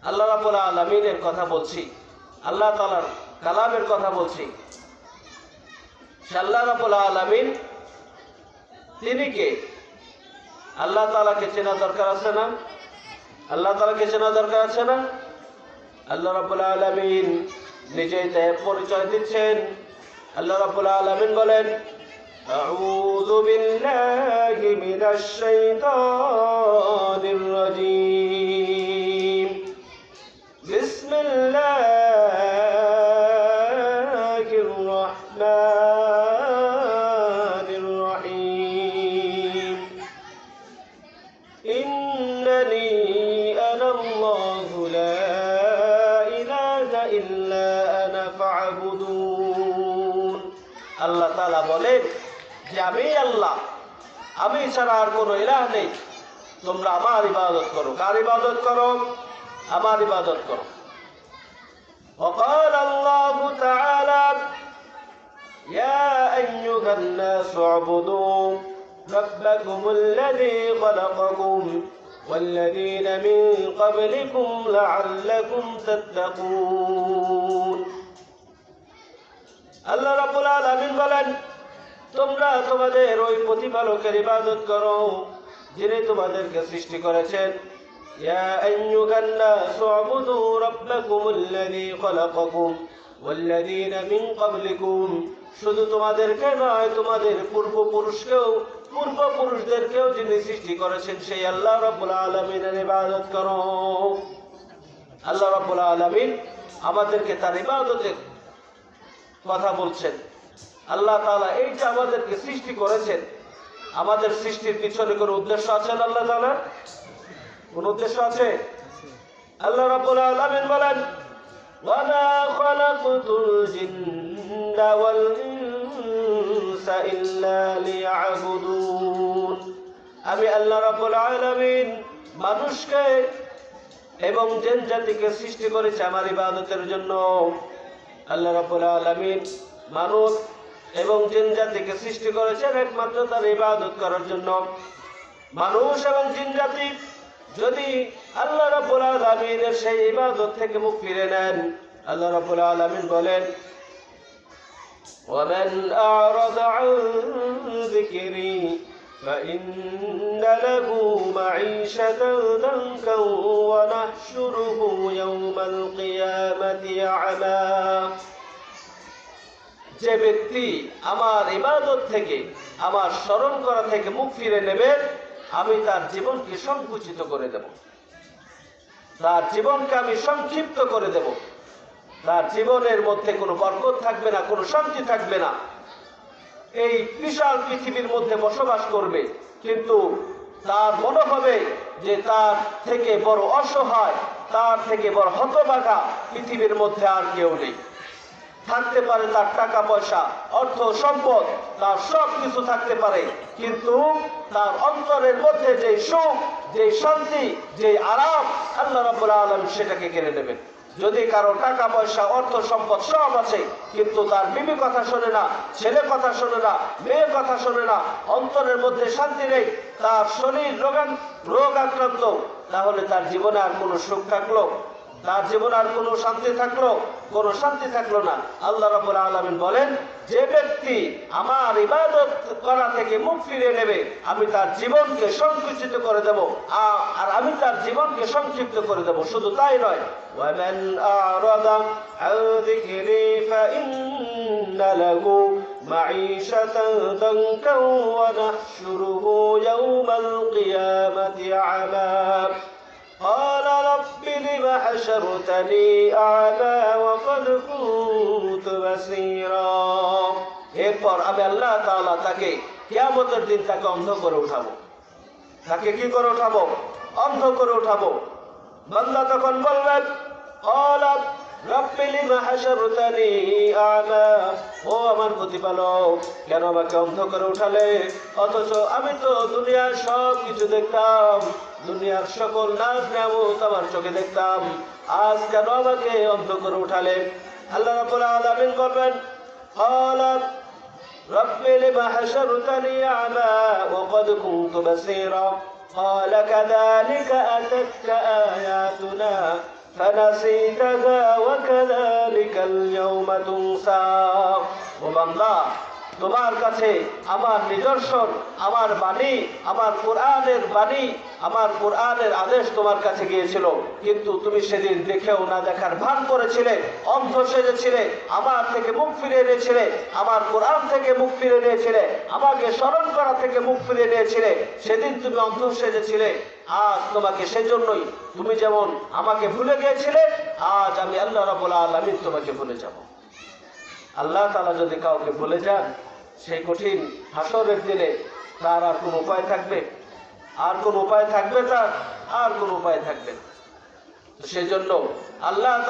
আল্লাহ রাব্বুল আলামিনের কথা বলছি, আল্লাহ তাআলার কালামের কথা বলছি। আল্লাহ রাব্বুল আলামিন তিনি কে? আল্লাহ তাআলাকে চেনা দরকার আছে না? আল্লাহ তাআলাকে চেনা দরকার আছে না? আল্লাহ রাব্বুল আলামিন নিজেই তার পরিচয় দিচ্ছেন। আল্লাহ রাব্বুল আলামিন বলেন, আউযু বিল্লাহি মিনাশ শাইতানির রাজীম, বিসমিল্লাহির রাহমানির রহিম, ইন্নানি আনাল্লাহু লা ইলাহা ইল্লা আনা ফা'বুদুন। আল্লাহ তাআলা বলেন যে আমি আল্লাহ, আমি ছাড়া আর কোনো ইলাহ নেই, তোমরা আমার ইবাদত করো। কার ইবাদত করো? আমার ইবাদত করো। وقال الله تعالى يا أيها الناس اعبدوا ربكم الذي خلقكم والذين من قبلكم لعلكم تتقون। আল্লাহ রাব্বুল আলামিন বলেন, তোমরা তোমাদের ওই প্রতিপালকের ইবাদত করো যিনি তোমাদেরকে সৃষ্টি করেছেন। ইয়া আইয়ুহান নাসু উবুদু রাব্বাকুমুল্লাযী খালাকাকুম ওয়াল্লাযীনা মিন ক্বাবলিকুম, শুধু তোমাদেরকে নয়, তোমাদের পূর্বপুরুষদেরকেও যিনি সৃষ্টি করেছেন সেই আল্লাহ রাব্বুল আলামিনের ইবাদত করো। আল্লাহ রাব্বুল আলামিন আমাদেরকে তার ইবাদতের কথা বলছেন। আল্লাহ তাআলা এই যে আমাদেরকে সৃষ্টি করেছেন, আমাদের সৃষ্টির পিছনে কোনো উদ্দেশ্য আছে না? আল্লাহ তাআলার কোন উদ্দেশ্য আছে? আল্লাহ রাব্বুল আলামিন বলেন, ওয়া মা খালাকতুল জিন্না ওয়াল ইনসা ইল্লা লিয়াবুদুন। আমি আল্লাহ রাব্বুল আলামিন মানুষকে এবং জিন জাতিকে সৃষ্টি করেছি আমার ইবাদতের জন্য। আল্লাহ রাব্বুল আলামিন মানুষ এবং জিন জাতিকে সৃষ্টি করেছেন একমাত্র তার ইবাদত করার জন্য। মানুষ এবং জিন জাতি যদি আল্লাহ রাব্বুল আলামিনের সেই ইবাদত থেকে মুখ ফিরে নেন, আল্লাহ রাব্বুল আলামিন বলেন, وَمَنْ أَعْرَضَ عَنْ ذِكْرِي فَإِنَّ لَهُ مَعِيشَةً ضَنكًا وَنَحْشُرُهُ يَوْمَ الْقِيَامَةِ أَعْمَى। যে ব্যক্তি আমার ইবাদত থেকে, আমার স্মরণ করা থেকে মুখ ফিরে নেবে, আমি তার জীবনকে সংকুচিত করে দেব, তার জীবনকে আমি সংক্ষিপ্ত করে দেব। তার জীবনের মধ্যে কোনো বরকত থাকবে না, কোনো শান্তি থাকবে না। এই বিশাল পৃথিবীর মধ্যে বসবাস করবে, কিন্তু তার মনে হবে যে তার থেকে বড় অসহায়, তার থেকে বড় হতভাগা পৃথিবীর মধ্যে আর কেউ নেই। থাকতে পারে তার টাকা পয়সা, অর্থ সম্পদ, তার সব কিছু থাকতে পারে, কিন্তু তার অন্তরের মধ্যে যে সুখ, যে শান্তি, যে আরাম, আল্লাহ রাব্বুল আলামিন সেটাকে কেড়ে নেবেন। যদি কারো টাকা পয়সা, অর্থ সম্পদ সব আছে, কিন্তু তার বিবি কথা শোনে না, ছেলে কথা শোনে না, মেয়ের কথা শোনে না, অন্তরের মধ্যে শান্তি নেই, তার শরীর রোগ আক্রান্ত, তাহলে তার জীবনে আর কোনো সুখ থাকলো? তার জীবনে আর কোনো শান্তি থাকলো? কোনো শান্তি থাকলো না। আল্লাহ রাব্বুল আলামিন বলেন, যে ব্যক্তি আমার ইবাদত করা থেকে মুখ ফিরিয়ে নেবে, আমি তার জীবনকে সংকুচিত করে দেব, আর আমি তার জীবনকে সংক্ষিপ্ত করে দেব। শুধু তাই নয়, ওয়ামান আ'রাদা আন যিকরি ফাইন্না লাহু মাঈশাতান দানকান ওয়া নাহশুরুহু ইয়াওমাল কিয়ামাতি আ'মা قال رب لم حشرتني أعمى وقد كنت بصيرا। এরপর আমি আল্লাহ তাআলা তাকে কিয়ামতের দিন তাকে অন্ধ করে উঠাবো। তাকে কি করে উঠাবো? অন্ধ করে উঠাবো। বান্দা তখন বললেন, قال رب لم حشرتني أعمى, ও আমার প্রতিপালক, কেন আমাকে অন্ধ করে উঠালে? অথচ আমি তো দুনিয়ার সব কিছু দেখতাম, দুনিয়ার সকল নাজ নেয়ামত আমার চোখে দেখতাম, আজ কেন আমাকে অন্ধ করে উঠালে? আল্লাহ রাব্বুল আলামিন বলবেন, قال رب لم حشرتني أعمى وقد كنت بصيرا, قال كذلك أتتك آياتنا فنسيتها وكذلك اليوم تنسى ও বান্দা তোমার কাছে আমার নিদর্শন, আমার বাণী, আমার কোরআনের বাণী, আমার কোরআনের আদেশ তোমার কাছে গিয়েছিল, কিন্তু তুমি সেদিন দেখেও না দেখার ভান করেছিলে, অন্ধ সেজেছিলে, আমার থেকে মুখ ফিরিয়ে নিয়েছিলে, আমার কোরআন থেকে মুখ ফিরিয়ে নিয়েছিলে, আমাকে স্মরণ করা থেকে মুখ ফিরিয়ে নিয়েছিলে। সেদিন তুমি অন্ধ সেজেছিলে, আজ তোমাকে সেজন্যই তুমি যেমন আমাকে ভুলে গিয়েছিলে, আজ আমি আল্লাহ রাব্বুল আলামিন তোমাকে ভুলে যাব। আল্লাহ তাআলা যদি কাউকে ভুলে যান, সেই কঠিন হাসরের দিনে তার আর কোন উপায় থাকবে? আর কোন উপায় থাকবে? তার আর কোন উপায় থাকবে না। সেজন্য আল্লাহ